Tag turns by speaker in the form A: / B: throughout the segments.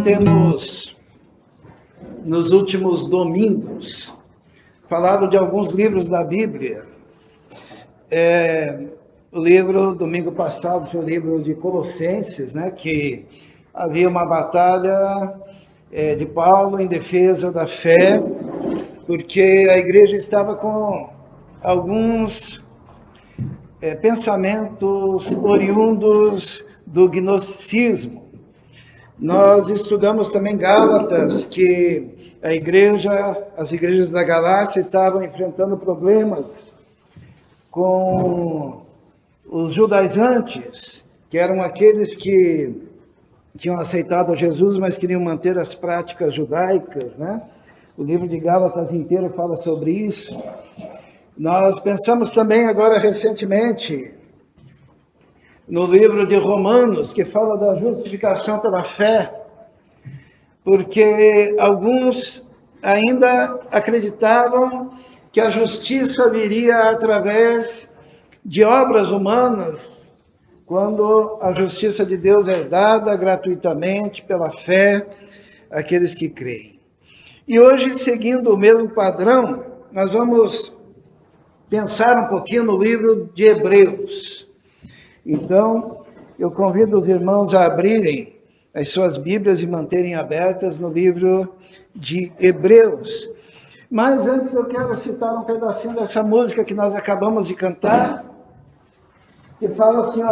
A: temos, nos últimos domingos, falado de alguns livros da Bíblia. O livro, domingo passado, foi o livro de Colossenses, né, que havia uma batalha de Paulo em defesa da fé, porque a igreja estava com alguns pensamentos oriundos do gnosticismo. Nós estudamos também Gálatas, que as igrejas da Galácia estavam enfrentando problemas com os judaizantes, que eram aqueles que tinham aceitado Jesus, mas queriam manter as práticas judaicas, né? O livro de Gálatas inteiro fala sobre isso. Nós pensamos também agora recentemente no livro de Romanos, que fala da justificação pela fé, porque alguns ainda acreditavam que a justiça viria através de obras humanas, quando a justiça de Deus é dada gratuitamente pela fé àqueles que creem. E hoje, seguindo o mesmo padrão, nós vamos pensar um pouquinho no livro de Hebreus. Então, eu convido os irmãos a abrirem as suas Bíblias e manterem abertas no livro de Hebreus. Mas antes eu quero citar um pedacinho dessa música que nós acabamos de cantar, que fala assim,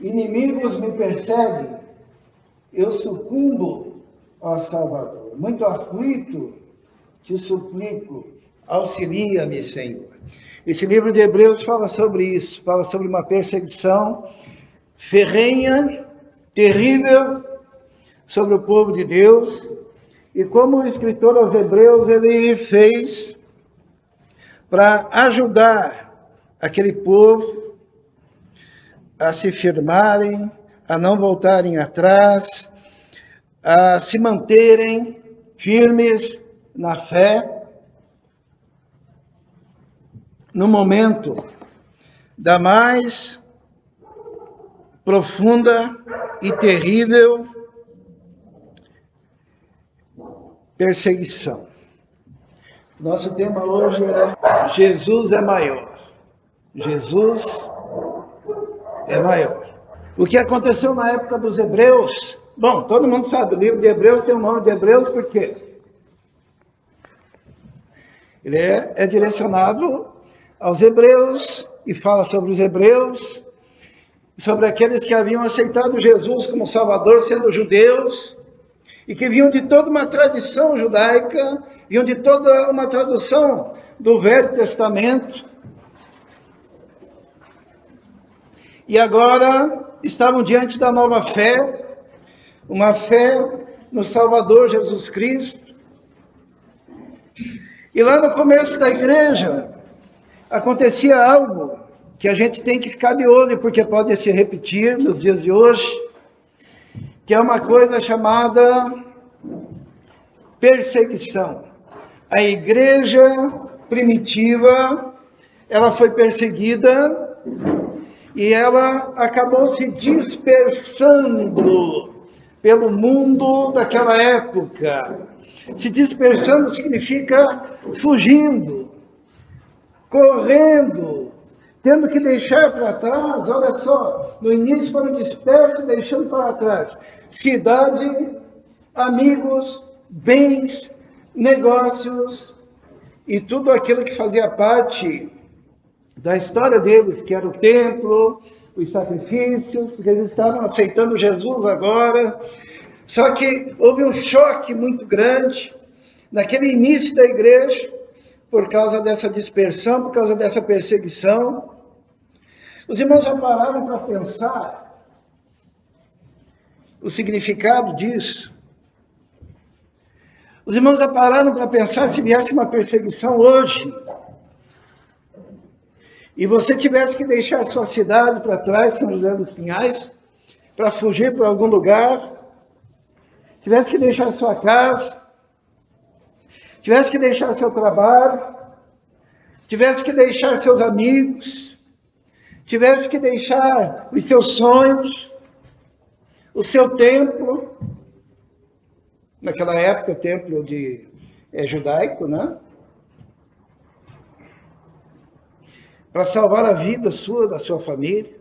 A: inimigos me perseguem, eu sucumbo, ó Salvador. Muito aflito, te suplico, auxilia-me, Senhor. Esse livro de Hebreus fala sobre isso, fala sobre uma perseguição ferrenha, terrível, sobre o povo de Deus. E como o escritor aos Hebreus, ele fez para ajudar aquele povo a se firmarem, a não voltarem atrás, a se manterem firmes na fé, no momento da mais profunda e terrível perseguição. Nosso tema hoje é Jesus é maior. Jesus é maior. O que aconteceu na época dos Hebreus? Bom, todo mundo sabe, o livro de Hebreus tem o nome de Hebreus por quê? Ele é direcionado aos hebreus e fala sobre os hebreus, sobre aqueles que haviam aceitado Jesus como Salvador, sendo judeus, e que vinham de toda uma tradição judaica, vinham de toda uma tradução do Velho Testamento, e agora estavam diante da nova fé, uma fé no Salvador Jesus Cristo. E lá no começo da igreja, acontecia algo que a gente tem que ficar de olho, porque pode se repetir nos dias de hoje, que é uma coisa chamada perseguição. A igreja primitiva, ela foi perseguida e ela acabou se dispersando pelo mundo daquela época. Se dispersando significa fugindo, correndo, tendo que deixar para trás. Olha só, no início foram dispersos, deixando para trás cidade, amigos, bens, negócios e tudo aquilo que fazia parte da história deles, que era o templo, os sacrifícios, porque eles estavam aceitando Jesus agora. Só que houve um choque muito grande naquele início da igreja, por causa dessa dispersão, por causa dessa perseguição. Os irmãos já pararam para pensar o significado disso? Os irmãos já pararam para pensar se viesse uma perseguição hoje, e você tivesse que deixar sua cidade para trás, São José dos Pinhais, para fugir para algum lugar, tivesse que deixar sua casa, tivesse que deixar seu trabalho, tivesse que deixar seus amigos, tivesse que deixar os seus sonhos, o seu templo, naquela época o templo judaico, né? Para salvar a vida sua, da sua família.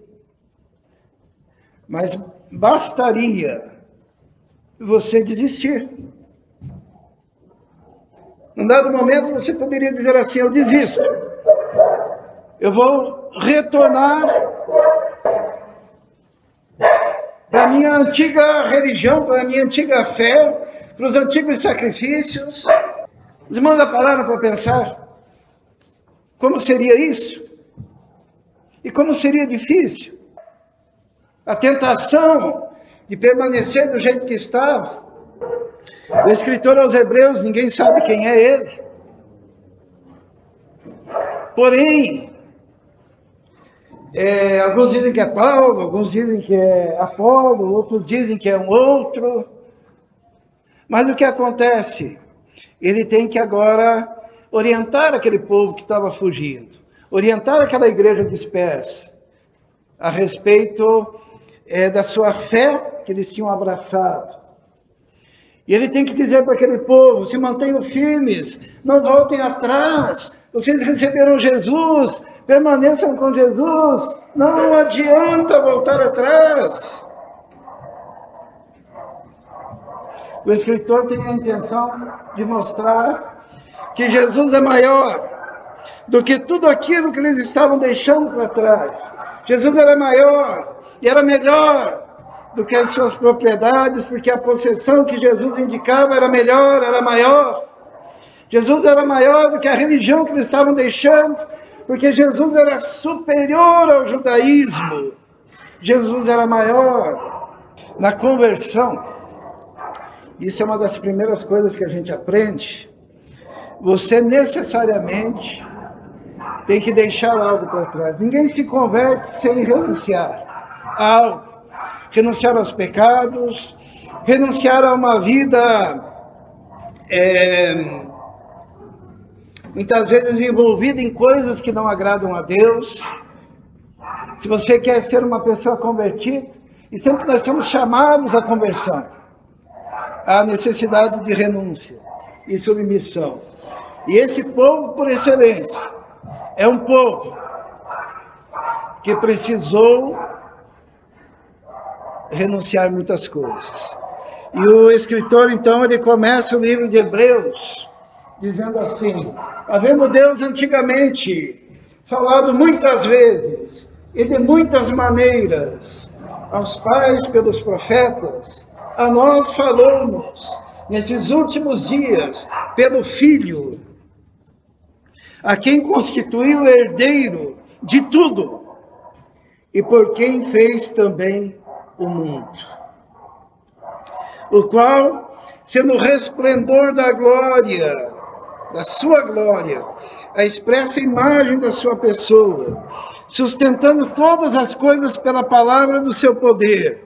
A: Mas bastaria você desistir. Num dado momento você poderia dizer assim: eu desisto. Eu vou retornar para a minha antiga religião, para a minha antiga fé, para os antigos sacrifícios. Os irmãos já pararam para pensar como seria isso? E como seria difícil? A tentação de permanecer do jeito que estava. O escritor aos Hebreus, ninguém sabe quem é ele. Porém, alguns dizem que é Paulo, alguns dizem que é Apolo, outros dizem que é um outro. Mas o que acontece? Ele tem que agora orientar aquele povo que estava fugindo, orientar aquela igreja dispersa a respeito da sua fé que eles tinham abraçado. E ele tem que dizer para aquele povo: se mantenham firmes, não voltem atrás, vocês receberam Jesus, permaneçam com Jesus, não adianta voltar atrás. O escritor tem a intenção de mostrar que Jesus é maior do que tudo aquilo que eles estavam deixando para trás. Jesus era maior e era melhor do que as suas propriedades, porque a possessão que Jesus indicava era melhor, era maior. Jesus era maior do que a religião que eles estavam deixando, porque Jesus era superior ao judaísmo. Jesus era maior. Na conversão, isso é uma das primeiras coisas que a gente aprende, você necessariamente tem que deixar algo para trás. Ninguém se converte sem renunciar a algo. Renunciar aos pecados, renunciar a uma vida muitas vezes envolvida em coisas que não agradam a Deus. Se você quer ser uma pessoa convertida, e sempre nós somos chamados à conversão, há necessidade de renúncia e submissão. E esse povo, por excelência, é um povo que precisou renunciar muitas coisas. E o escritor, então, ele começa o livro de Hebreus dizendo assim: havendo Deus antigamente falado muitas vezes e de muitas maneiras aos pais pelos profetas, a nós falou-nos nesses últimos dias pelo Filho, a quem constituiu o herdeiro de tudo e por quem fez também o mundo, o qual, sendo o resplendor da glória, da sua glória, a expressa imagem da sua pessoa, sustentando todas as coisas pela palavra do seu poder,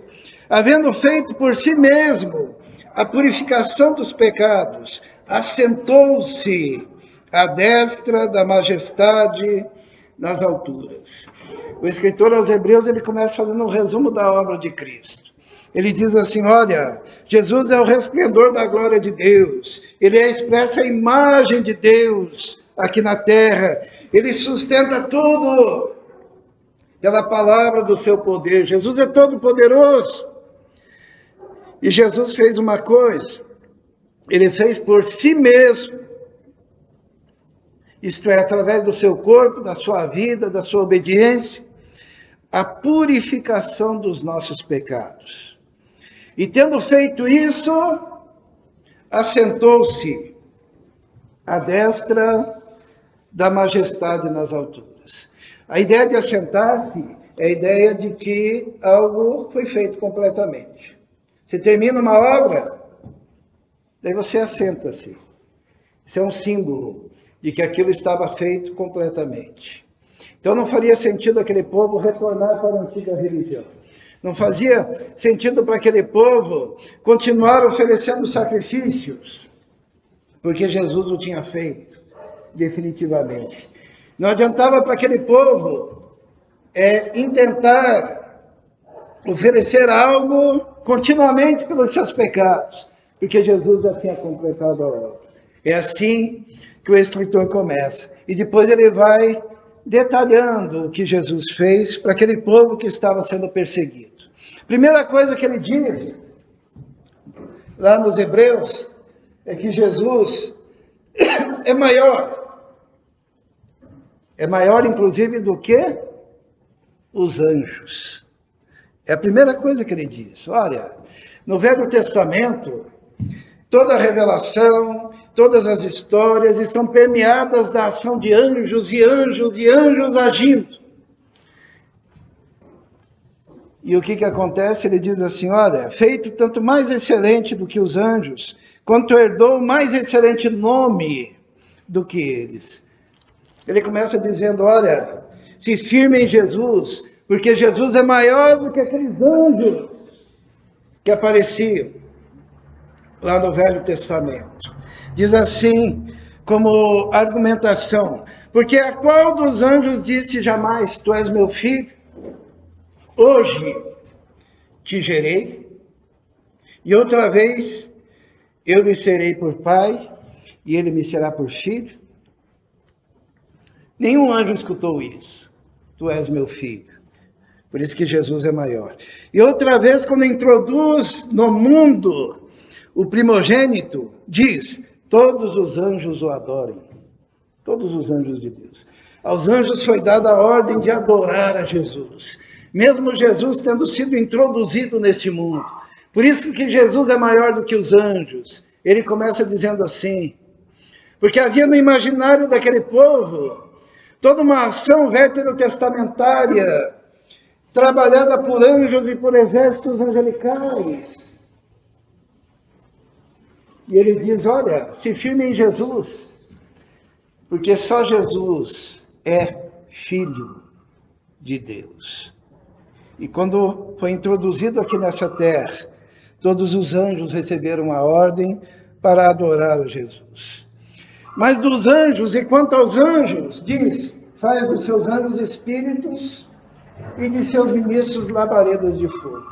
A: havendo feito por si mesmo a purificação dos pecados, assentou-se à destra da majestade nas alturas. O escritor aos Hebreus, ele começa fazendo um resumo da obra de Cristo. Ele diz assim: olha, Jesus é o resplendor da glória de Deus, ele é a expressa imagem de Deus aqui na terra, ele sustenta tudo pela palavra do seu poder. Jesus é todo poderoso. E Jesus fez uma coisa, ele fez por si mesmo, isto é, através do seu corpo, da sua vida, da sua obediência, a purificação dos nossos pecados. E tendo feito isso, assentou-se à destra da majestade nas alturas. A ideia de assentar-se é a ideia de que algo foi feito completamente. Você termina uma obra, daí você assenta-se. Isso é um símbolo de que aquilo estava feito completamente. Então não faria sentido aquele povo retornar para a antiga religião. Não fazia sentido para aquele povo continuar oferecendo sacrifícios, porque Jesus o tinha feito definitivamente. Não adiantava para aquele povo intentar oferecer algo continuamente pelos seus pecados, porque Jesus já tinha completado a obra. É assim que o escritor começa. E depois ele vai detalhando o que Jesus fez para aquele povo que estava sendo perseguido. Primeira coisa que ele diz, lá nos Hebreus, é que Jesus é maior. É maior, inclusive, do que os anjos. É a primeira coisa que ele diz. Olha, no Velho Testamento, toda a revelação, todas as histórias estão permeadas da ação de anjos e anjos e anjos agindo. E o que acontece? Ele diz assim, olha, feito tanto mais excelente do que os anjos, quanto herdou mais excelente nome do que eles. Ele começa dizendo, olha, se firme em Jesus, porque Jesus é maior do que aqueles anjos que apareciam lá no Velho Testamento. Diz assim, como argumentação, porque a qual dos anjos disse jamais, tu és meu filho? Hoje te gerei, e outra vez eu lhe serei por pai, e ele me será por filho? Nenhum anjo escutou isso. Tu és meu filho. Por isso que Jesus é maior. E outra vez, quando introduz no mundo o primogênito, diz, todos os anjos o adorem. Todos os anjos de Deus. Aos anjos foi dada a ordem de adorar a Jesus. Mesmo Jesus tendo sido introduzido neste mundo. Por isso que Jesus é maior do que os anjos. Ele começa dizendo assim, porque havia no imaginário daquele povo toda uma ação veterotestamentária, trabalhada por anjos e por exércitos angelicais. E ele diz, olha, se firme em Jesus, porque só Jesus é filho de Deus. E quando foi introduzido aqui nessa terra, todos os anjos receberam a ordem para adorar a Jesus. Mas dos anjos, e quanto aos anjos, diz, faz dos seus anjos espíritos e de seus ministros labaredas de fogo.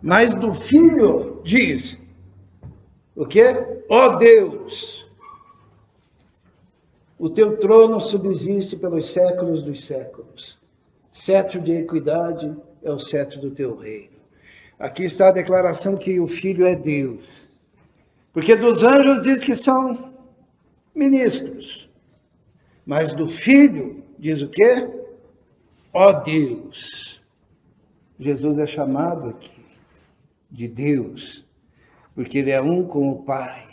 A: Mas do Filho, diz, o quê? Ó Deus, o teu trono subsiste pelos séculos dos séculos. Cetro de equidade é o cetro do teu reino. Aqui está a declaração que o Filho é Deus. Porque dos anjos diz que são ministros. Mas do Filho diz o quê? Ó Deus. Jesus é chamado aqui de Deus, porque ele é um com o Pai.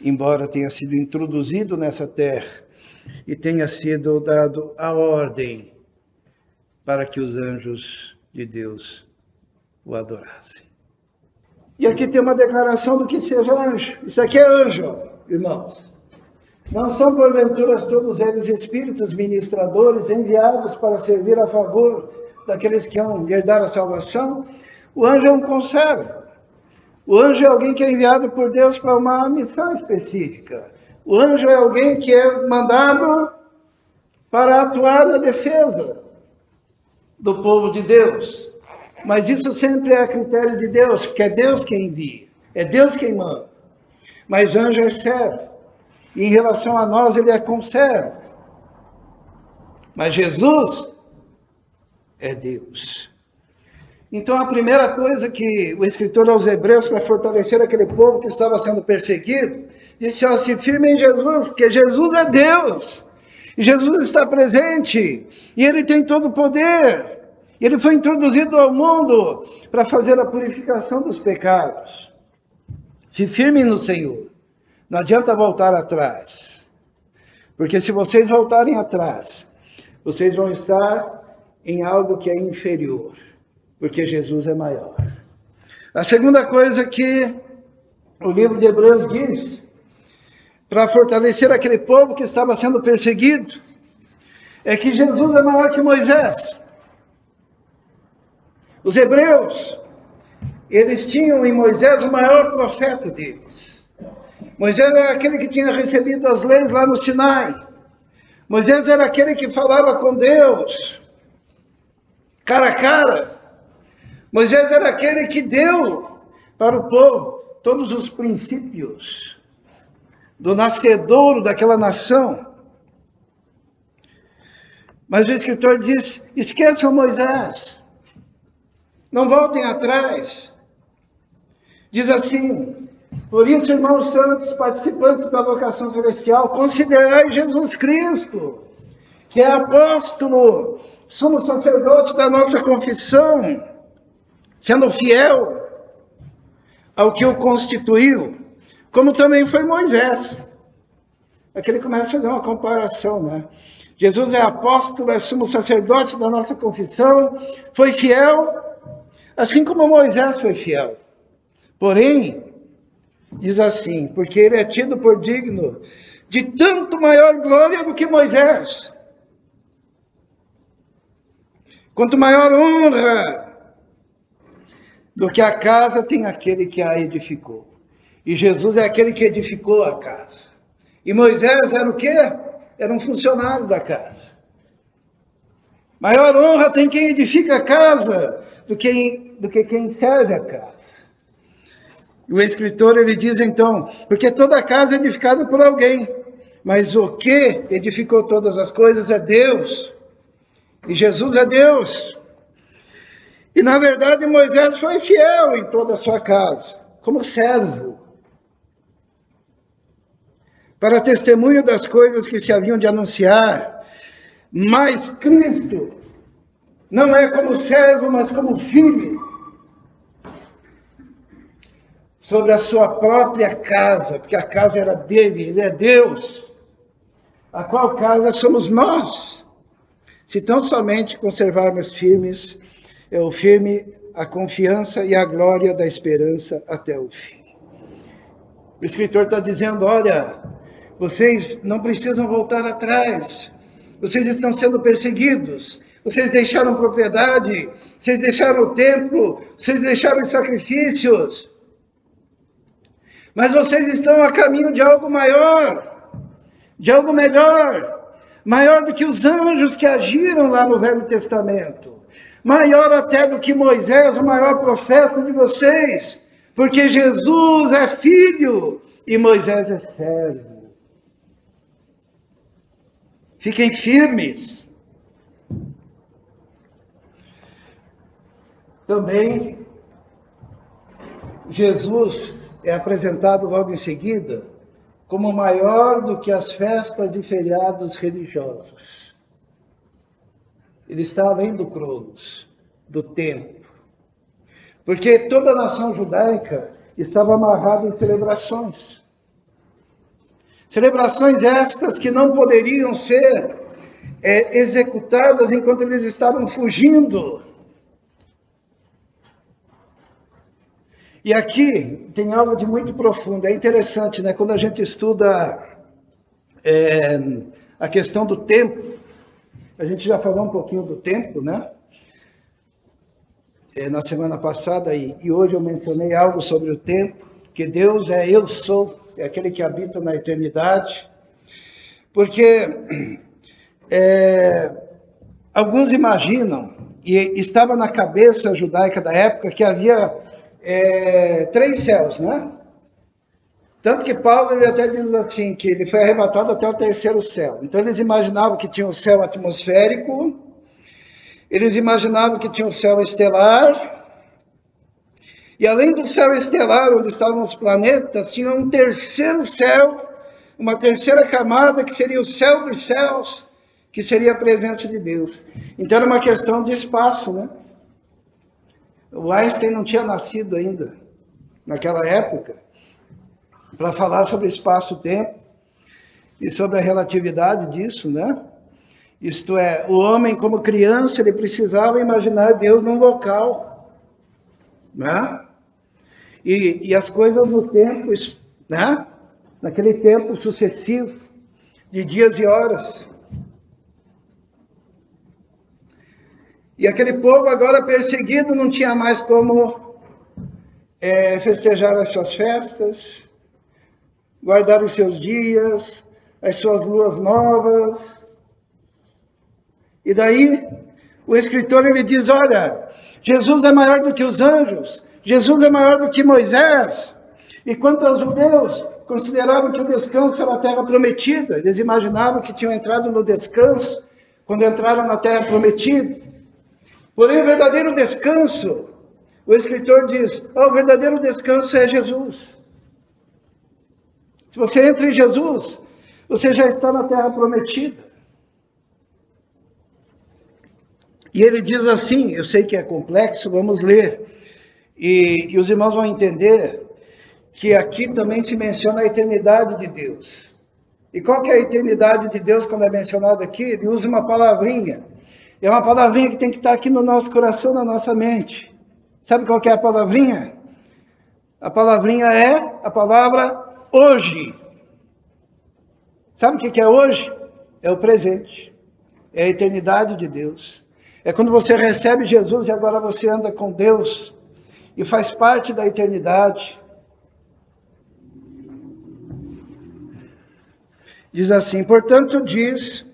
A: Embora tenha sido introduzido nessa terra e tenha sido dado a ordem para que os anjos de Deus o adorassem. E aqui tem uma declaração do que seja anjo. Isso aqui é anjo, irmãos. Não são, porventura, todos eles espíritos ministradores enviados para servir a favor daqueles que vão herdar a salvação? O anjo é um conservo. O anjo é alguém que é enviado por Deus para uma missão específica. O anjo é alguém que é mandado para atuar na defesa do povo de Deus. Mas isso sempre é a critério de Deus, porque é Deus quem envia, é Deus quem manda. Mas anjo é servo. E em relação a nós, ele é conservo. Mas Jesus é Deus. Então, a primeira coisa que o escritor aos Hebreus, para fortalecer aquele povo que estava sendo perseguido, disse, ó, se firme em Jesus, porque Jesus é Deus. E Jesus está presente. E ele tem todo o poder. E ele foi introduzido ao mundo para fazer a purificação dos pecados. Se firmem no Senhor. Não adianta voltar atrás. Porque se vocês voltarem atrás, vocês vão estar em algo que é inferior. Porque Jesus é maior. A segunda coisa que o livro de Hebreus diz, para fortalecer aquele povo que estava sendo perseguido, é que Jesus é maior que Moisés. Os hebreus, eles tinham em Moisés o maior profeta deles. Moisés era aquele que tinha recebido as leis lá no Sinai. Moisés era aquele que falava com Deus, cara a cara. Moisés era aquele que deu para o povo todos os princípios do nascedouro daquela nação. Mas o escritor diz: esqueçam Moisés, não voltem atrás. Diz assim: por isso, irmãos santos, participantes da vocação celestial, considerai Jesus Cristo, que é apóstolo, sumo sacerdote da nossa confissão, sendo fiel ao que o constituiu, como também foi Moisés. Aqui ele começa a fazer uma comparação, né? Jesus é apóstolo, é sumo sacerdote da nossa confissão, foi fiel, assim como Moisés foi fiel. Porém, diz assim, porque ele é tido por digno de tanto maior glória do que Moisés. Quanto maior honra do que a casa tem aquele que a edificou. E Jesus é aquele que edificou a casa. E Moisés era o quê? Era um funcionário da casa. Maior honra tem quem edifica a casa do que quem serve a casa. E o escritor, ele diz então, porque toda casa é edificada por alguém, mas o que edificou todas as coisas é Deus. E Jesus é Deus. E na verdade Moisés foi fiel em toda a sua casa, como servo, para testemunho das coisas que se haviam de anunciar. Mas Cristo não é como servo, mas como filho, sobre a sua própria casa, porque a casa era dele, ele é Deus, a qual casa somos nós, se tão somente conservarmos firme a confiança e a glória da esperança até o fim. O escritor está dizendo, olha, vocês não precisam voltar atrás, vocês estão sendo perseguidos, vocês deixaram propriedade, vocês deixaram o templo, vocês deixaram os sacrifícios, mas vocês estão a caminho de algo maior, de algo melhor, maior do que os anjos que agiram lá no Velho Testamento, maior até do que Moisés, o maior profeta de vocês, porque Jesus é filho e Moisés é servo. Fiquem firmes. Também, Jesus é apresentado logo em seguida como maior do que as festas e feriados religiosos. Ele está além do cronos, do tempo. Porque toda a nação judaica estava amarrada em celebrações. Celebrações estas que não poderiam ser executadas enquanto eles estavam fugindo. E aqui tem algo de muito profundo, é interessante, né? Quando a gente estuda a questão do tempo, a gente já falou um pouquinho do tempo, né? Na semana passada e hoje eu mencionei algo sobre o tempo, que Deus é eu sou, é aquele que habita na eternidade, porque alguns imaginam, e estava na cabeça judaica da época, que havia 3 céus, né? Tanto que Paulo ele até diz assim, que ele foi arrebatado até o 3º céu. Então eles imaginavam que tinha o céu atmosférico, eles imaginavam que tinha o céu estelar, e além do céu estelar, onde estavam os planetas, tinha um 3º céu, uma 3ª camada, que seria o céu dos céus, que seria a presença de Deus. Então era uma questão de espaço, né? O Einstein não tinha nascido ainda, naquela época, para falar sobre espaço-tempo e sobre a relatividade disso, né? Isto é, o homem como criança, ele precisava imaginar Deus num local, né? E as coisas no tempo, né? Naquele tempo sucessivo, de dias e horas. E aquele povo agora perseguido não tinha mais como festejar as suas festas, guardar os seus dias, as suas luas novas. E daí o escritor ele diz, olha, Jesus é maior do que os anjos, Jesus é maior do que Moisés. E quanto aos judeus, consideravam que o descanso era a terra prometida. Eles imaginavam que tinham entrado no descanso quando entraram na terra prometida. Porém, o verdadeiro descanso, o escritor diz, o verdadeiro descanso é Jesus. Se você entra em Jesus, você já está na terra prometida. E ele diz assim, eu sei que é complexo, vamos ler. E os irmãos vão entender que aqui também se menciona a eternidade de Deus. E qual que é a eternidade de Deus quando é mencionado aqui? Ele usa uma palavrinha. É uma palavrinha que tem que estar aqui no nosso coração, na nossa mente. Sabe qual que é a palavrinha? A palavrinha é a palavra hoje. Sabe o que é hoje? É o presente. É a eternidade de Deus. É quando você recebe Jesus e agora você anda com Deus e faz parte da eternidade. Diz assim, portanto diz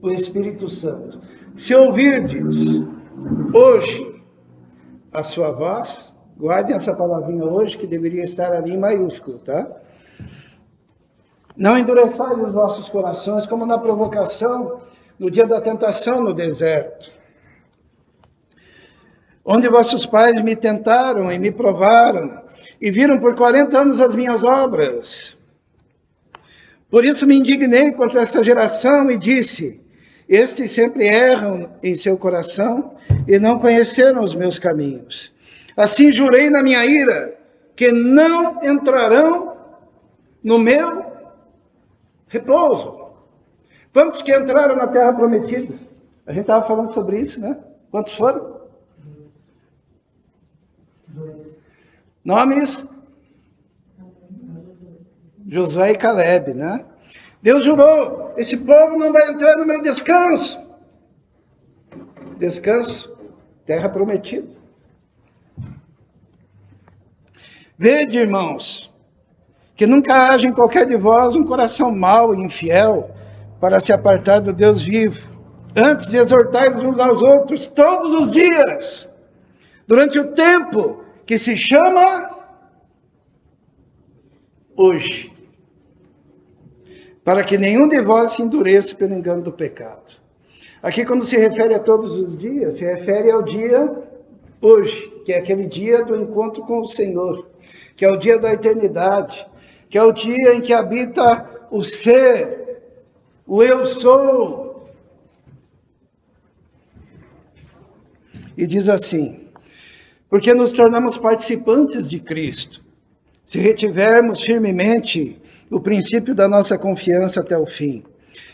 A: o Espírito Santo, se ouvirdes hoje a sua voz, guardem essa palavrinha hoje que deveria estar ali em maiúsculo, tá? Não endureçais os vossos corações como na provocação, no dia da tentação no deserto, onde vossos pais me tentaram e me provaram, e viram por 40 anos as minhas obras. Por isso me indignei contra essa geração e disse, estes sempre erram em seu coração e não conheceram os meus caminhos. Assim jurei na minha ira, que não entrarão no meu repouso. Quantos que entraram na terra prometida? A gente estava falando sobre isso, né? Quantos foram? 2. Nomes? Josué e Caleb, né? Deus jurou, esse povo não vai entrar no meu descanso. Descanso, terra prometida. Vede, irmãos, que nunca haja em qualquer de vós um coração mau e infiel para se apartar do Deus vivo. Antes de exortai-vos uns aos outros todos os dias, durante o tempo que se chama hoje, para que nenhum de vós se endureça pelo engano do pecado. Aqui, quando se refere a todos os dias, se refere ao dia hoje, que é aquele dia do encontro com o Senhor, que é o dia da eternidade, que é o dia em que habita o ser, o eu sou. E diz assim, porque nos tornamos participantes de Cristo, se retivermos firmemente o princípio da nossa confiança até o fim.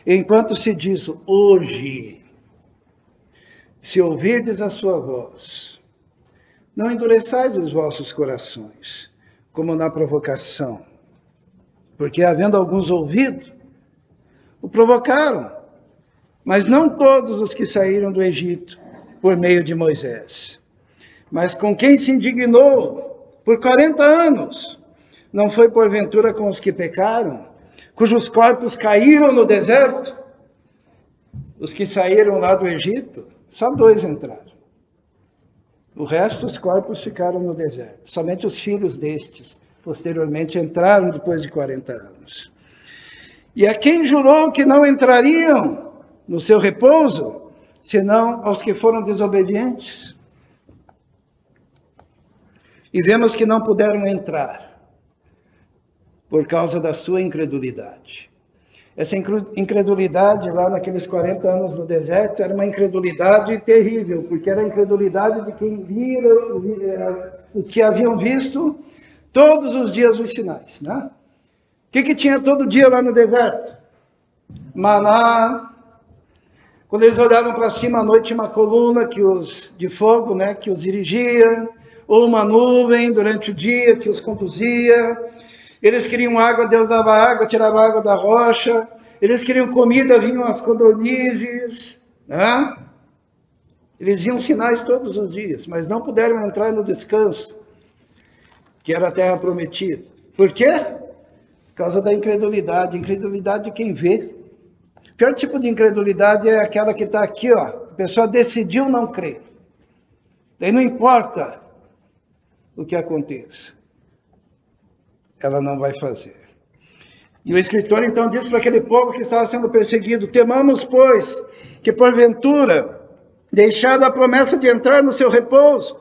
A: Enquanto se diz hoje, se ouvirdes a sua voz, não endureçais os vossos corações, como na provocação, porque havendo alguns ouvido, o provocaram, mas não todos os que saíram do Egito por meio de Moisés. Mas com quem se indignou por 40 anos, não foi porventura com os que pecaram, cujos corpos caíram no deserto? Os que saíram lá do Egito, só 2 entraram. O resto, os corpos ficaram no deserto. Somente os filhos destes, posteriormente, entraram depois de 40 anos. E a quem jurou que não entrariam no seu repouso, senão aos que foram desobedientes? E vemos que não puderam entrar por causa da sua incredulidade. Essa incredulidade lá naqueles 40 anos no deserto era uma incredulidade terrível, porque era a incredulidade de quem vira, os que haviam visto todos os dias os sinais, né? O que tinha todo dia lá no deserto? Maná. Quando eles olhavam para cima à noite, uma coluna de fogo, né, que os dirigia, ou uma nuvem durante o dia que os conduzia. Eles queriam água, Deus dava água, tirava água da rocha. Eles queriam comida, vinham as codornizes, né? Eles viam sinais todos os dias, mas não puderam entrar no descanso, que era a terra prometida. Por quê? Por causa da incredulidade de quem vê. O pior tipo de incredulidade é aquela que está aqui, ó. A pessoa decidiu não crer. Daí não importa o que aconteça. Ela não vai fazer. E o escritor então diz para aquele povo que estava sendo perseguido: temamos, pois, que porventura, deixada a promessa de entrar no seu repouso,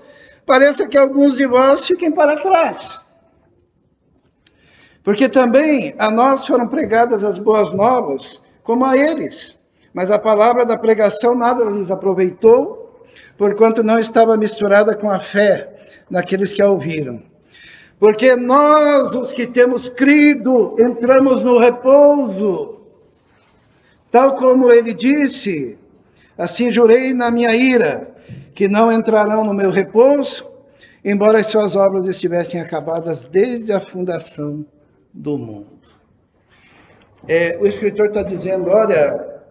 A: pareça que alguns de vós fiquem para trás. Porque também a nós foram pregadas as boas novas, como a eles. Mas a palavra da pregação nada lhes aproveitou, porquanto não estava misturada com a fé naqueles que a ouviram. Porque nós, os que temos crido, entramos no repouso. Tal como ele disse: assim jurei na minha ira, que não entrarão no meu repouso, embora as suas obras estivessem acabadas desde a fundação do mundo. O escritor está dizendo: olha,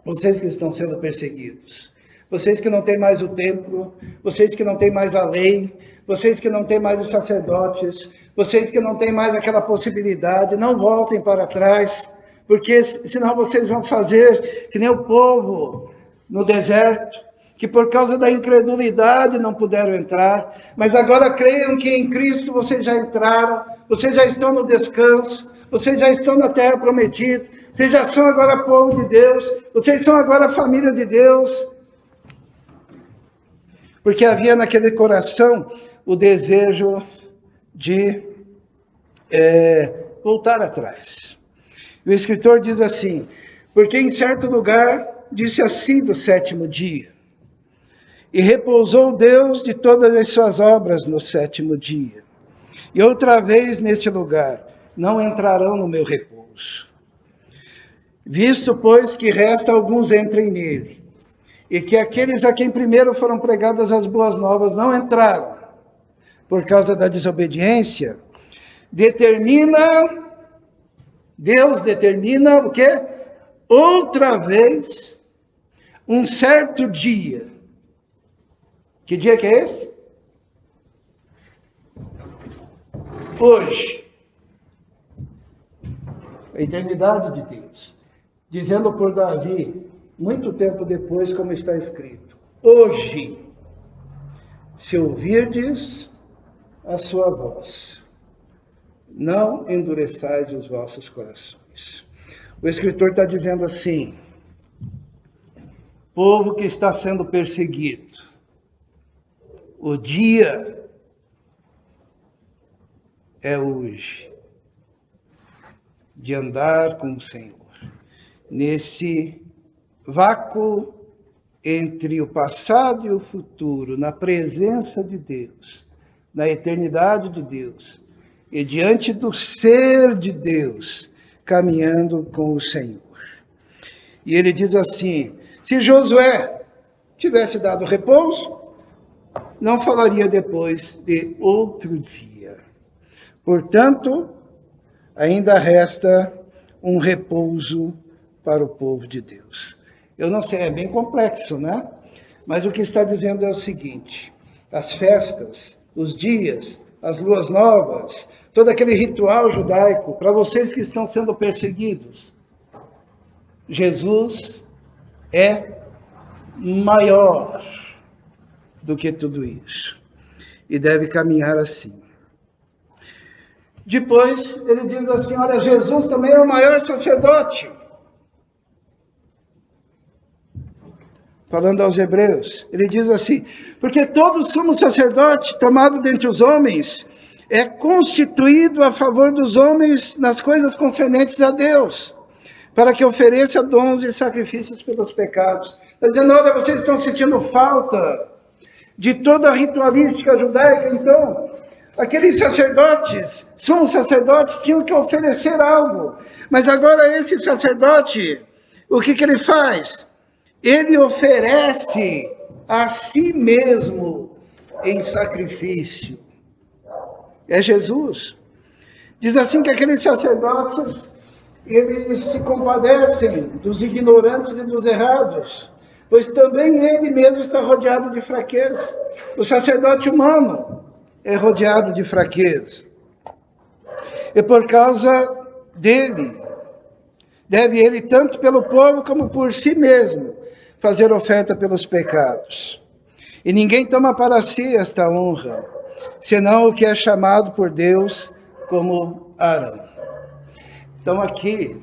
A: vocês que estão sendo perseguidos, vocês que não têm mais o templo, vocês que não têm mais a lei, vocês que não têm mais os sacerdotes, vocês que não têm mais aquela possibilidade, não voltem para trás, porque senão vocês vão fazer que nem o povo no deserto, que por causa da incredulidade não puderam entrar, mas agora creiam que em Cristo vocês já entraram, vocês já estão no descanso, vocês já estão na terra prometida, vocês já são agora povo de Deus, vocês são agora família de Deus. Porque havia naquele coração o desejo de voltar atrás. O escritor diz assim: porque em certo lugar disse assim do sétimo dia, e repousou Deus de todas as suas obras no sétimo dia. E outra vez neste lugar, não entrarão no meu repouso. Visto, pois, que resta alguns entrem nele, e que aqueles a quem primeiro foram pregadas as boas novas não entraram, por causa da desobediência, Deus determina o quê? Outra vez, um certo dia. Que dia que é esse? Hoje. A eternidade de Deus. Dizendo por Davi, muito tempo depois, como está escrito: hoje, se ouvirdes a sua voz, não endureçais os vossos corações. O escritor está dizendo assim: povo que está sendo perseguido, o dia é hoje de andar com o Senhor, nesse vácuo entre o passado e o futuro, na presença de Deus, na eternidade de Deus, e diante do ser de Deus, caminhando com o Senhor. E ele diz assim: se Josué tivesse dado repouso, não falaria depois de outro dia. Portanto, ainda resta um repouso para o povo de Deus. Eu não sei, é bem complexo, né? Mas o que está dizendo é o seguinte: as festas, os dias, as luas novas, todo aquele ritual judaico, para vocês que estão sendo perseguidos, Jesus é maior do que tudo isso. E deve caminhar assim. Depois, ele diz assim: olha, Jesus também é o maior sacerdote. Falando aos hebreus, ele diz assim: porque todo sumo sacerdote tomado dentre os homens é constituído a favor dos homens nas coisas concernentes a Deus, para que ofereça dons e sacrifícios pelos pecados. Está dizendo: olha, vocês estão sentindo falta de toda a ritualística judaica, então aqueles sacerdotes, sumos sacerdotes, tinham que oferecer algo, mas agora esse sacerdote, o que ele faz? Ele oferece a si mesmo em sacrifício. É Jesus. Diz assim que aqueles sacerdotes, eles se compadecem dos ignorantes e dos errados, pois também ele mesmo está rodeado de fraqueza. O sacerdote humano é rodeado de fraqueza. E por causa dele, deve ele, tanto pelo povo como por si mesmo, fazer oferta pelos pecados. E ninguém toma para si esta honra, senão o que é chamado por Deus como Arão. Então aqui,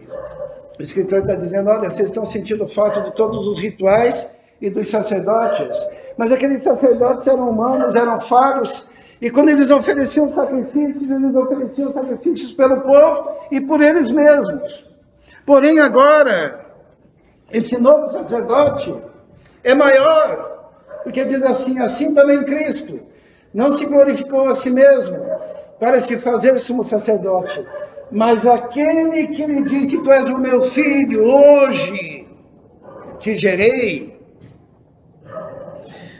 A: o escritor está dizendo, olha, vocês estão sentindo falta de todos os rituais e dos sacerdotes, mas aqueles sacerdotes eram humanos, eram falhos, e quando eles ofereciam sacrifícios pelo povo e por eles mesmos. Porém agora, esse novo sacerdote é maior, porque diz assim também Cristo não se glorificou a si mesmo para se fazer sumo sacerdote, mas aquele que lhe disse, tu és o meu filho, hoje te gerei.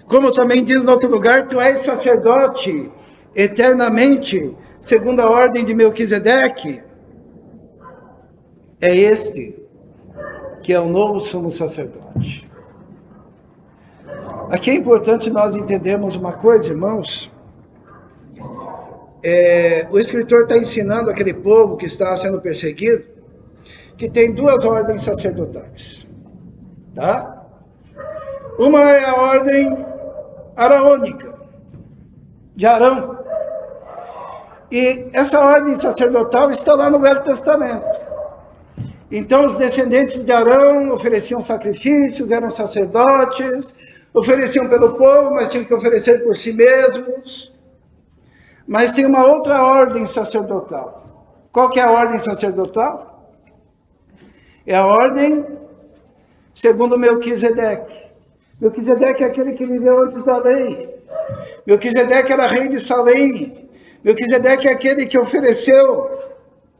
A: Como também diz no outro lugar, tu és sacerdote eternamente, segundo a ordem de Melquisedeque. É este que é o novo sumo sacerdote. Aqui é importante nós entendermos uma coisa, irmãos. O escritor está ensinando aquele povo que está sendo perseguido, que tem duas ordens sacerdotais. Tá? Uma é a ordem araônica, de Arão. E essa ordem sacerdotal está lá no Velho Testamento. Então os descendentes de Arão ofereciam sacrifícios, eram sacerdotes, ofereciam pelo povo, mas tinham que oferecer por si mesmos. Mas tem uma outra ordem sacerdotal. Qual que é a ordem sacerdotal? É a ordem segundo Melquisedeque. Melquisedeque é aquele que viveu antes da lei. Melquisedeque era rei de Salém. Melquisedeque é aquele que ofereceu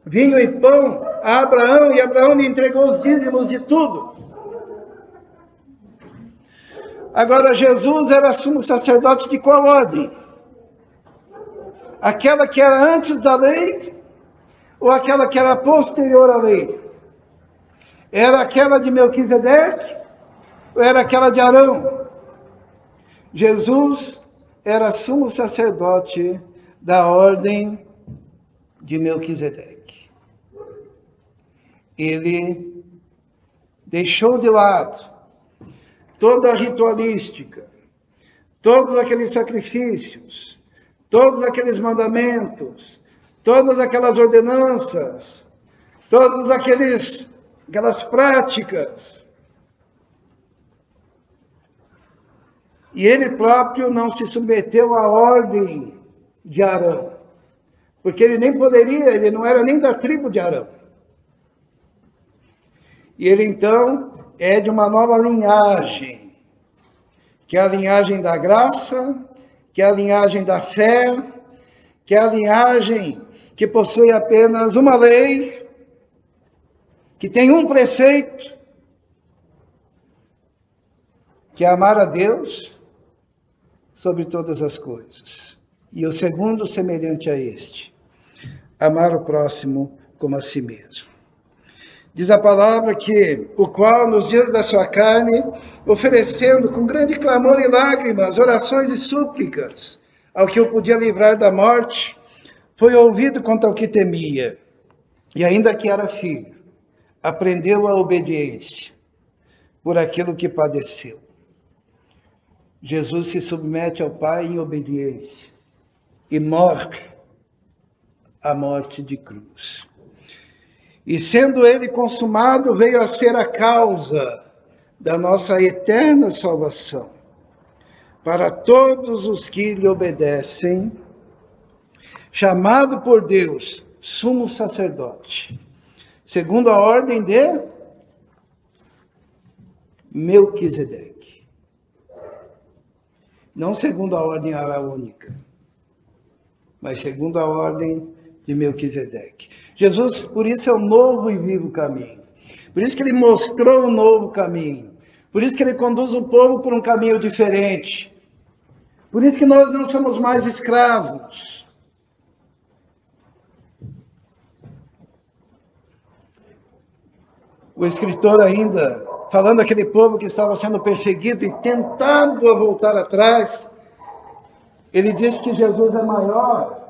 A: vinho e pão a Abraão, e Abraão lhe entregou os dízimos de tudo. Agora, Jesus era sumo sacerdote de qual ordem? Aquela que era antes da lei, ou aquela que era posterior à lei? Era aquela de Melquisedeque, ou era aquela de Arão? Jesus era sumo sacerdote da ordem de Melquisedeque. Ele deixou de lado toda a ritualística, todos aqueles sacrifícios, todos aqueles mandamentos, todas aquelas ordenanças, todas aquelas práticas. E ele próprio não se submeteu à ordem de Arão, porque ele nem poderia, ele não era nem da tribo de Arão. E ele então é de uma nova linhagem, que é a linhagem da graça, que é a linhagem da fé, que é a linhagem que possui apenas uma lei, que tem um preceito, que é amar a Deus sobre todas as coisas. E o segundo, semelhante a este, amar o próximo como a si mesmo. Diz a palavra que, o qual, nos dias da sua carne, oferecendo com grande clamor e lágrimas, orações e súplicas, ao que o podia livrar da morte, foi ouvido quanto ao que temia. E ainda que era filho, aprendeu a obediência por aquilo que padeceu. Jesus se submete ao Pai em obediência e morre a morte de cruz. E sendo ele consumado, veio a ser a causa da nossa eterna salvação para todos os que lhe obedecem, chamado por Deus sumo sacerdote, segundo a ordem de Melquisedeque. Não segundo a ordem araônica, mas segundo a ordem de Melquisedeque. Jesus, por isso, é o novo e vivo caminho. Por isso que ele mostrou um novo caminho. Por isso que ele conduz o povo por um caminho diferente. Por isso que nós não somos mais escravos. O escritor ainda, falando daquele povo que estava sendo perseguido e tentado a voltar atrás, ele diz que Jesus é maior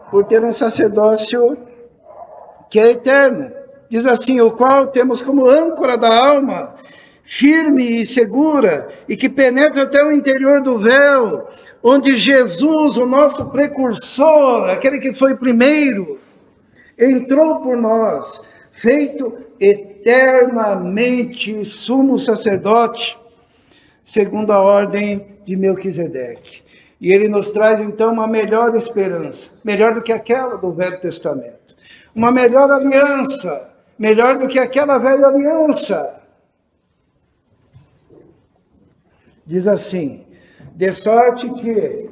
A: por ter um sacerdócio que é eterno. Diz assim, o qual temos como âncora da alma, firme e segura, e que penetra até o interior do véu, onde Jesus, o nosso precursor, aquele que foi primeiro, entrou por nós, feito eternamente sumo sacerdote, segundo a ordem de Melquisedeque. E ele nos traz então uma melhor esperança, melhor do que aquela do Velho Testamento, uma melhor aliança, melhor do que aquela velha aliança. Diz assim: de sorte que,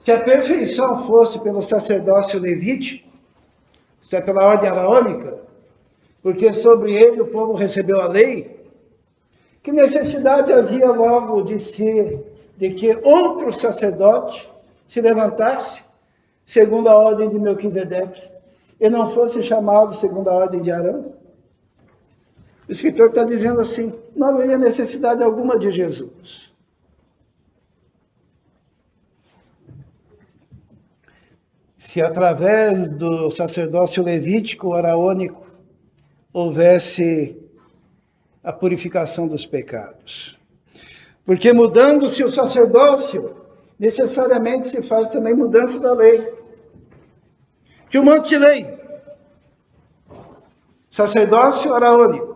A: se a perfeição fosse pelo sacerdócio levítico, isto é, pela ordem araônica, porque sobre ele o povo recebeu a lei, que necessidade havia logo de que outro sacerdote se levantasse, segundo a ordem de Melquisedeque, e não fosse chamado segundo a ordem de Arão? O escritor está dizendo assim: não haveria necessidade alguma de Jesus. Se através do sacerdócio levítico, araônico, houvesse a purificação dos pecados. Porque mudando-se o sacerdócio, necessariamente se faz também mudança da lei. Tinha um monte de lei. Sacerdócio araônico.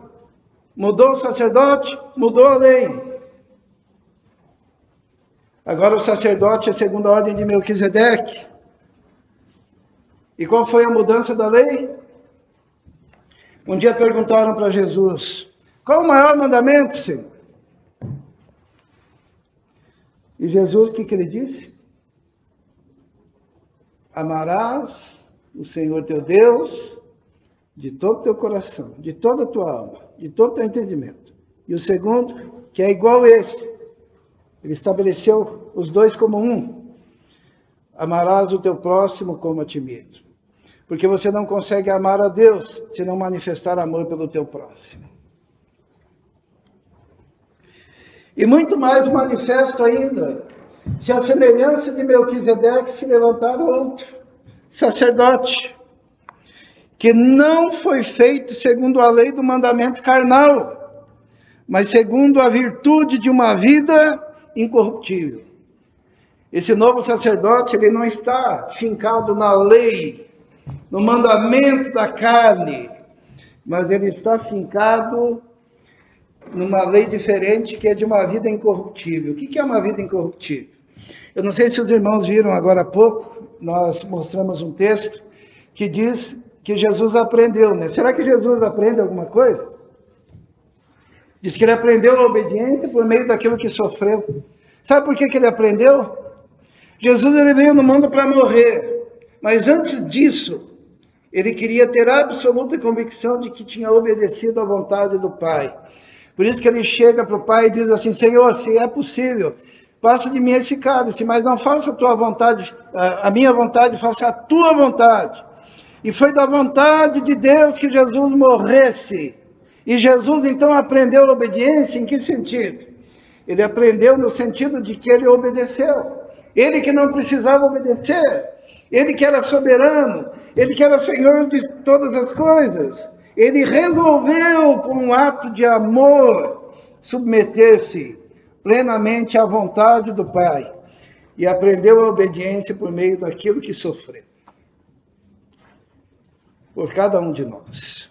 A: Mudou o sacerdote, mudou a lei. Agora o sacerdote é segundo a ordem de Melquisedeque. E qual foi a mudança da lei? Um dia perguntaram para Jesus: qual o maior mandamento, Senhor? E Jesus, o que ele disse? Amarás o Senhor teu Deus de todo o teu coração, de toda a tua alma, de todo o teu entendimento. E o segundo, que é igual a esse, ele estabeleceu os dois como um: amarás o teu próximo como a ti mesmo. Porque você não consegue amar a Deus se não manifestar amor pelo teu próximo. E muito mais manifesto ainda, se a semelhança de Melquisedeque se levantar outro sacerdote, que não foi feito segundo a lei do mandamento carnal, mas segundo a virtude de uma vida incorruptível. Esse novo sacerdote, ele não está fincado na lei, no mandamento da carne, mas ele está fincado numa lei diferente, que é de uma vida incorruptível. O que é uma vida incorruptível? Eu não sei se os irmãos viram agora há pouco, nós mostramos um texto que diz que Jesus aprendeu, né? Será que Jesus aprende alguma coisa? Diz que ele aprendeu a obediência por meio daquilo que sofreu. Sabe por que ele aprendeu? Jesus, ele veio no mundo para morrer, mas antes disso, ele queria ter absoluta convicção de que tinha obedecido à vontade do Pai. Por isso que ele chega para o Pai e diz assim: Senhor, se é possível, passa de mim esse cálice, mas não faça a tua vontade, a minha vontade, faça a tua vontade. E foi da vontade de Deus que Jesus morresse. E Jesus então aprendeu a obediência em que sentido? Ele aprendeu no sentido de que ele obedeceu. Ele que não precisava obedecer, ele que era soberano, ele que era Senhor de todas as coisas, ele resolveu, por um ato de amor, submeter-se plenamente à vontade do Pai e aprendeu a obediência por meio daquilo que sofreu por cada um de nós.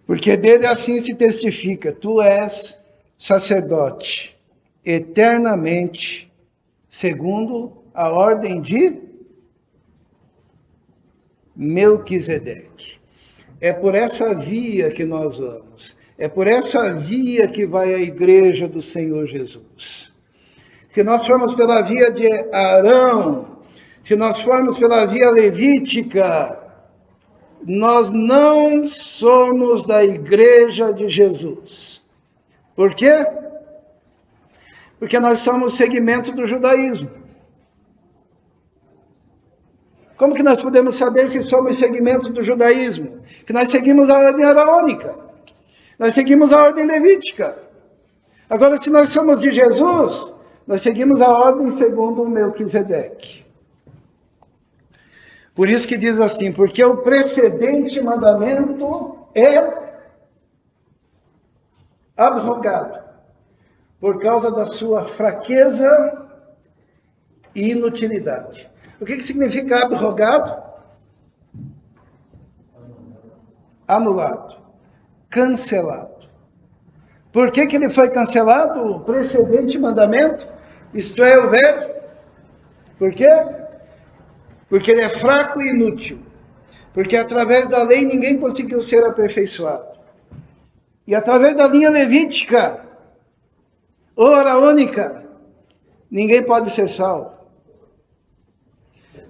A: Porque dele assim se testifica: tu és sacerdote eternamente, segundo a ordem de Melquisedeque. É por essa via que nós vamos. É por essa via que vai a igreja do Senhor Jesus. Se nós formos pela via de Arão, se nós formos pela via levítica, nós não somos da igreja de Jesus. Por quê? Porque nós somos segmento do judaísmo. Como que nós podemos saber se somos segmento do judaísmo? Que nós seguimos a ordem araônica, nós seguimos a ordem levítica. Agora, se nós somos de Jesus, nós seguimos a ordem segundo o Melquisedeque. Por isso que diz assim: porque o precedente mandamento é abrogado por causa da sua fraqueza e inutilidade. O que significa abrogado? Anulado, cancelado. Por que ele foi cancelado? O precedente mandamento, isto é, o velho. Por quê? Porque ele é fraco e inútil. Porque através da lei ninguém conseguiu ser aperfeiçoado. E através da linha levítica, ou araônica, ninguém pode ser salvo.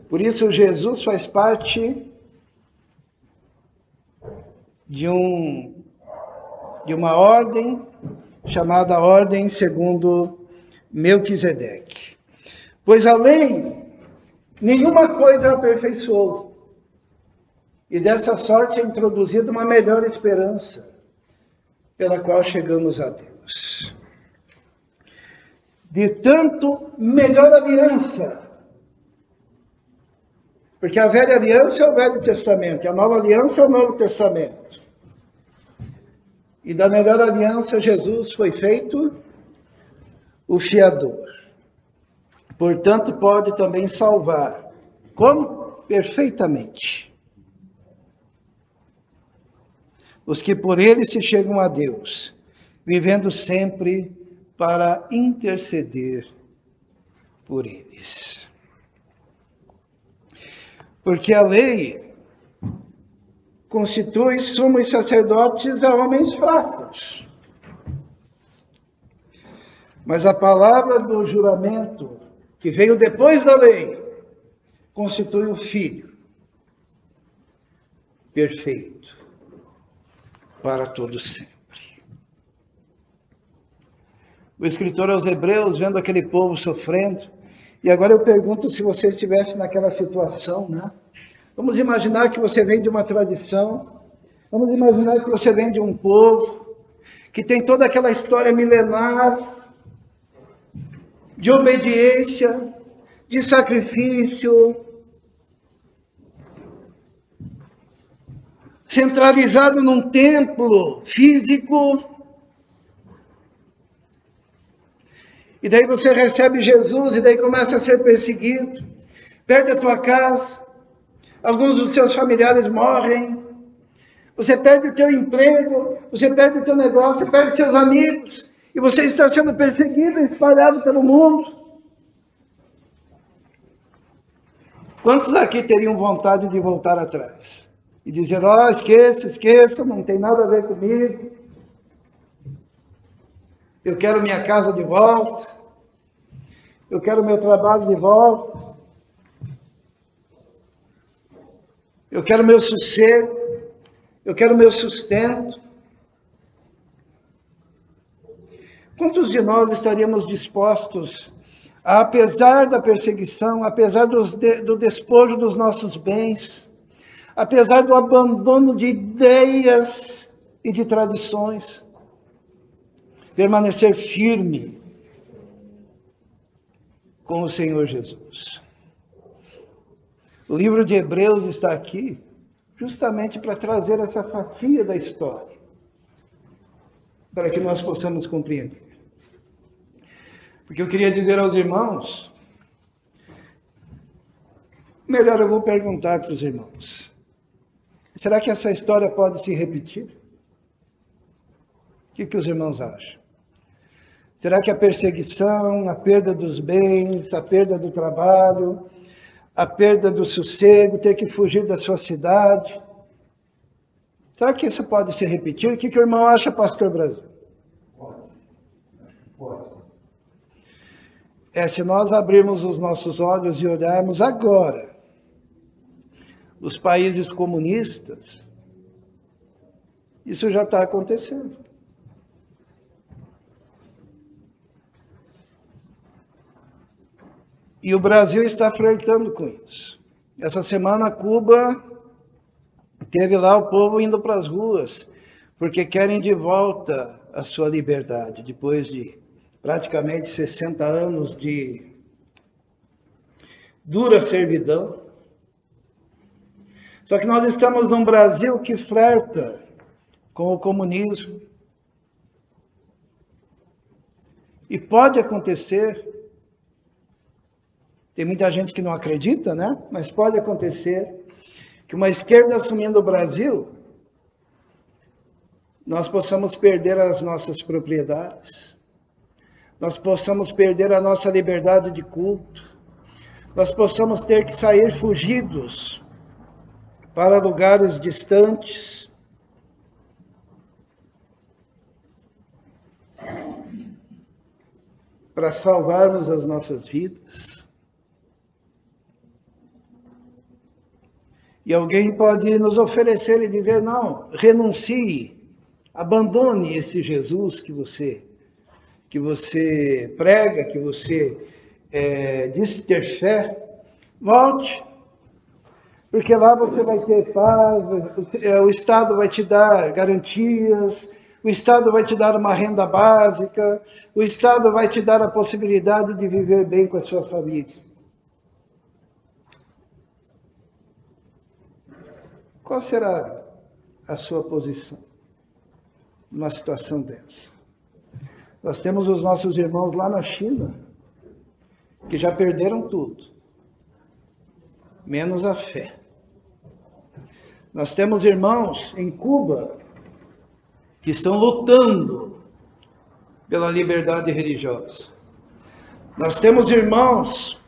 A: Por isso Jesus faz parte de uma ordem chamada ordem segundo Melquisedeque. Pois a lei nenhuma coisa aperfeiçoou. E dessa sorte é introduzida uma melhor esperança, pela qual chegamos a Deus. De tanto, melhor aliança. Porque a velha aliança é o Velho Testamento, e a nova aliança é o Novo Testamento. E da melhor aliança, Jesus foi feito o fiador. Portanto, pode também salvar. Como? Perfeitamente. Os que por ele se chegam a Deus, vivendo sempre para interceder por eles. Porque a lei constitui sumos sacerdotes a homens fracos. Mas a palavra do juramento, que veio depois da lei, constitui o Filho perfeito para todo sempre. O escritor aos Hebreus, vendo aquele povo sofrendo, e agora eu pergunto se você estivesse naquela situação, né? Vamos imaginar que você vem de uma tradição, vamos imaginar que você vem de um povo que tem toda aquela história milenar de obediência, de sacrifício, centralizado num templo físico. E daí você recebe Jesus e daí começa a ser perseguido, perde a tua casa, alguns dos seus familiares morrem, você perde o teu emprego, você perde o teu negócio, você perde seus amigos, e você está sendo perseguido e espalhado pelo mundo. Quantos aqui teriam vontade de voltar atrás? E dizer, esqueça, não tem nada a ver comigo. Eu quero minha casa de volta. Eu quero meu trabalho de volta. Eu quero meu sossego. Eu quero meu sustento. Quantos de nós estaríamos dispostos a, apesar da perseguição, apesar do despojo dos nossos bens, apesar do abandono de ideias e de tradições, permanecer firme com o Senhor Jesus? O livro de Hebreus está aqui justamente para trazer essa fatia da história, para que nós possamos compreender. Porque eu queria dizer aos irmãos, melhor eu vou perguntar para os irmãos, será que essa história pode se repetir? O que os irmãos acham? Será que a perseguição, a perda dos bens, a perda do trabalho, a perda do sossego, ter que fugir da sua cidade, será que isso pode se repetir? O que o irmão acha, pastor Brasil?
B: Pode.
A: Se nós abrirmos os nossos olhos e olharmos agora os países comunistas, isso já está acontecendo. E o Brasil está flertando com isso. Essa semana, Cuba teve lá o povo indo para as ruas, porque querem de volta a sua liberdade, depois de praticamente 60 anos de dura servidão. Só que nós estamos num Brasil que flerta com o comunismo. E pode acontecer, tem muita gente que não acredita, né? Mas pode acontecer que uma esquerda assumindo o Brasil, nós possamos perder as nossas propriedades, nós possamos perder a nossa liberdade de culto, nós possamos ter que sair fugidos para lugares distantes, para salvarmos as nossas vidas. E alguém pode nos oferecer e dizer, não, renuncie, abandone esse Jesus que você prega, que você diz ter fé, volte, porque lá você vai ter paz, o Estado vai te dar garantias, o Estado vai te dar uma renda básica, o Estado vai te dar a possibilidade de viver bem com a sua família. Qual será a sua posição numa situação dessa? Nós temos os nossos irmãos lá na China, que já perderam tudo, menos a fé. Nós temos irmãos em Cuba que estão lutando pela liberdade religiosa. Nós temos irmãos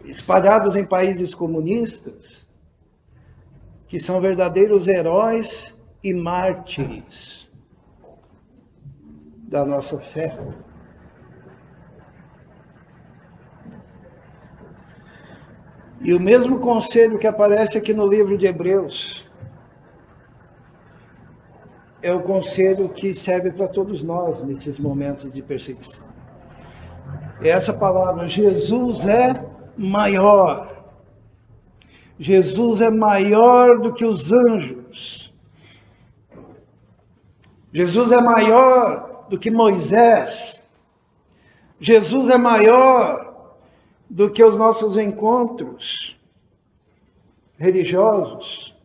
A: espalhados em países comunistas que são verdadeiros heróis e mártires da nossa fé. E o mesmo conselho que aparece aqui no livro de Hebreus é o conselho que serve para todos nós nesses momentos de perseguição. É essa palavra, Jesus é maior. Jesus é maior do que os anjos. Jesus é maior do que Moisés. Jesus é maior do que os nossos encontros religiosos.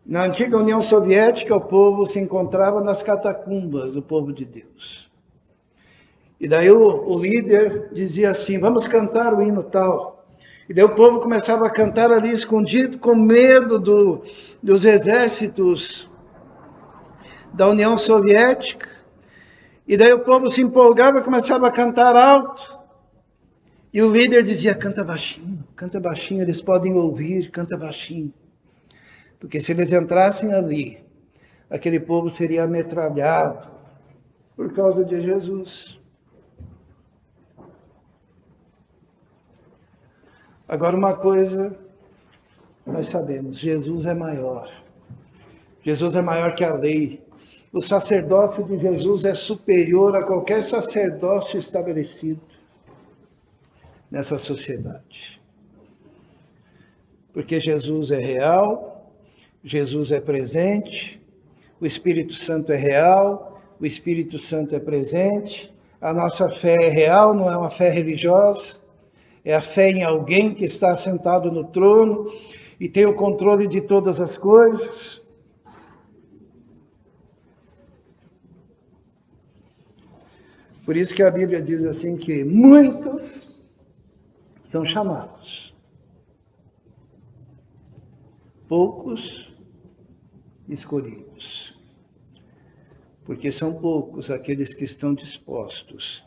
A: Na antiga União Soviética, o povo se encontrava nas catacumbas do povo de Deus. E daí o líder dizia assim, vamos cantar o hino tal. E daí o povo começava a cantar ali escondido, com medo dos exércitos da União Soviética. E daí o povo se empolgava e começava a cantar alto. E o líder dizia, canta baixinho, eles podem ouvir, canta baixinho. Porque se eles entrassem ali, aquele povo seria metralhado por causa de Jesus. Agora uma coisa nós sabemos, Jesus é maior. Jesus é maior que a lei. O sacerdócio de Jesus é superior a qualquer sacerdócio estabelecido nessa sociedade. Porque Jesus é real, Jesus é presente, o Espírito Santo é real, o Espírito Santo é presente, a nossa fé é real, não é uma fé religiosa. É a fé em alguém que está sentado no trono e tem o controle de todas as coisas. Por isso que a Bíblia diz assim que muitos são chamados, poucos escolhidos. Porque são poucos aqueles que estão dispostos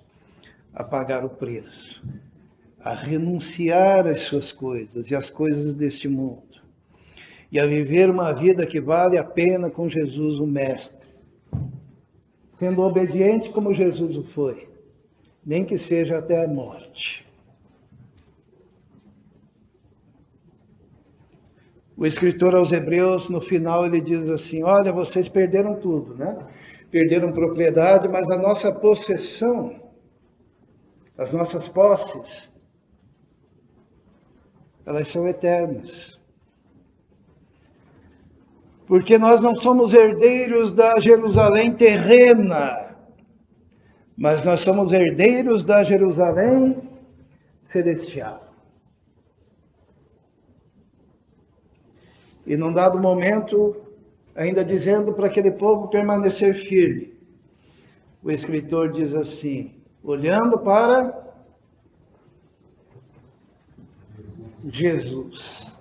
A: a pagar o preço, a renunciar às suas coisas e às coisas deste mundo, e a viver uma vida que vale a pena com Jesus, o Mestre, sendo obediente como Jesus o foi, nem que seja até a morte. O escritor aos Hebreus, no final, ele diz assim, olha, vocês perderam tudo, né? Perderam propriedade, mas a nossa possessão, as nossas posses, elas são eternas. Porque nós não somos herdeiros da Jerusalém terrena, mas nós somos herdeiros da Jerusalém celestial. E num dado momento, ainda dizendo para aquele povo permanecer firme. O escritor diz assim, olhando para Jesus,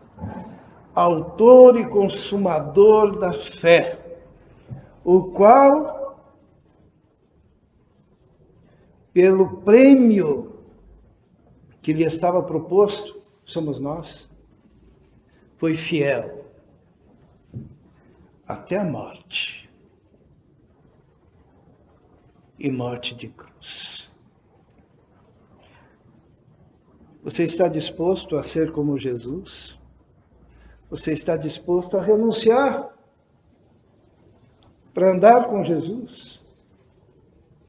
A: autor e consumador da fé, o qual, pelo prêmio que lhe estava proposto, somos nós, foi fiel até a morte, e morte de cruz. Você está disposto a ser como Jesus? Você está disposto a renunciar para andar com Jesus?